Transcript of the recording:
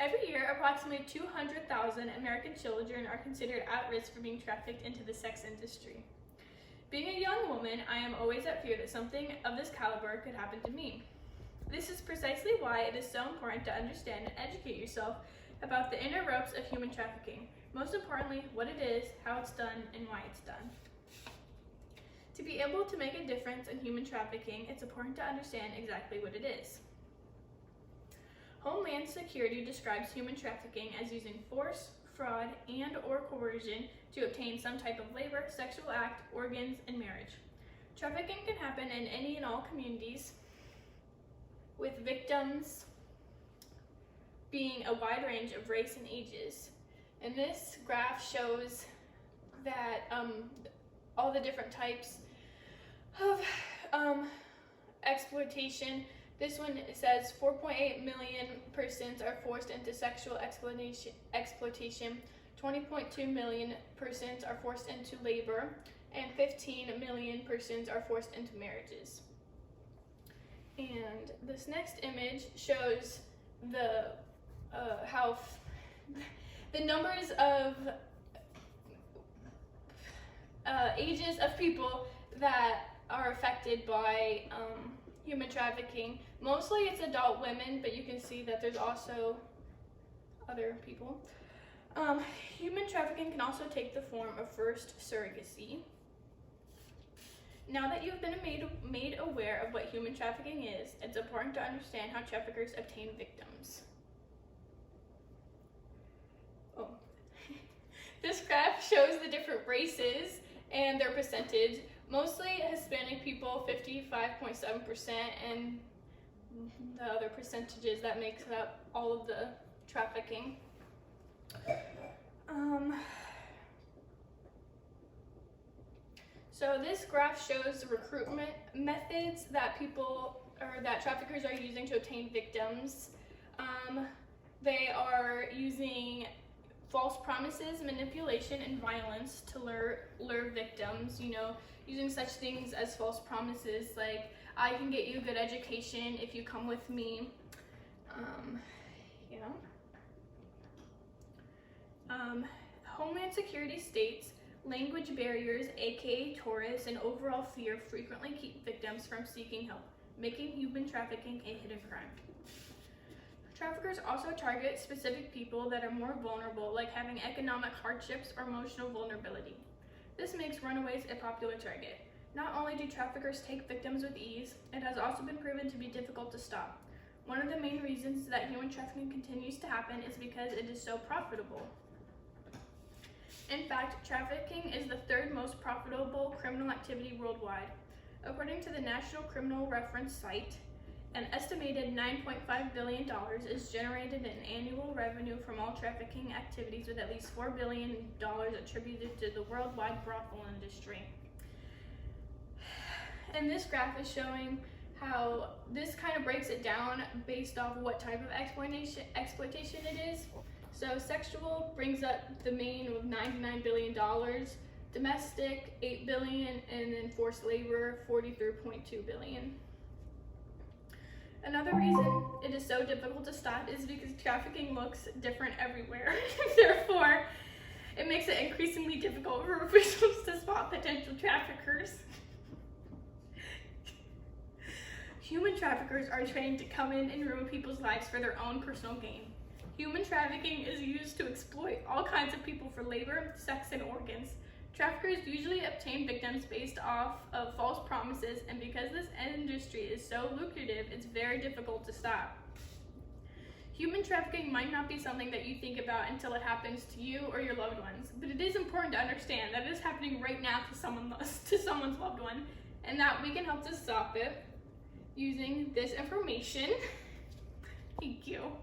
Every year, approximately 200,000 American children are considered at risk for being trafficked into the sex industry. Being a young woman, I am always at fear that something of this caliber could happen to me. This is precisely why it is so important to understand and educate yourself about the inner ropes of human trafficking. Most importantly, what it is, how it's done, and why it's done. To be able to make a difference in human trafficking, it's important to understand exactly what it is. Homeland Security describes human trafficking as using force, fraud, and/or coercion to obtain some type of labor, sexual act, organs, and marriage. Trafficking can happen in any and all communities, with victims being a wide range of race and ages. And this graph shows that all the different types of exploitation. This one says 4.8 million persons are forced into sexual exploitation, 20.2 million persons are forced into labor, and 15 million persons are forced into marriages. And this next image shows the the numbers of ages of people that are affected by human trafficking. Mostly it's adult women, but you can see that there's also other people. Human trafficking can also take the form of forced surrogacy. Now that you've been made aware of what human trafficking is, it's important to understand how traffickers obtain victims. Oh. This graph shows the different races and their percentage. Mostly Hispanic people, 55.7%, and the other percentages that makes up all of the trafficking. So this graph shows the recruitment methods that traffickers are using to obtain victims. They are using false promises, manipulation, and violence to lure victims, using such things as false promises like, I can get you a good education if you come with me. Homeland Security states, language barriers, aka tourists, and overall fear frequently keep victims from seeking help, making human trafficking a hidden crime. Traffickers also target specific people that are more vulnerable, like having economic hardships or emotional vulnerability. This makes runaways a popular target. Not only do traffickers take victims with ease, it has also been proven to be difficult to stop. One of the main reasons that human trafficking continues to happen is because it is so profitable. In fact, trafficking is the third most profitable criminal activity worldwide. According to the National Criminal Reference Site, an estimated $9.5 billion is generated in annual revenue from all trafficking activities, with at least $4 billion attributed to the worldwide brothel industry. And this graph is showing how this kind of breaks it down based off what type of exploitation it is. So sexual brings up the main with $99 billion, domestic $8 billion, and then forced labor $43.2 billion. Another reason it is so difficult to stop is because trafficking looks different everywhere. Therefore, it makes it increasingly difficult for officials to spot potential traffickers. Human traffickers are trained to come in and ruin people's lives for their own personal gain. Human trafficking is used to exploit all kinds of people for labor, sex, and organs. Traffickers usually obtain victims based off of false promises, and because this industry is so lucrative, it's very difficult to stop. Human trafficking might not be something that you think about until it happens to you or your loved ones, but it is important to understand that it is happening right now to someone's loved one, and that we can help to stop it using this information. Thank you.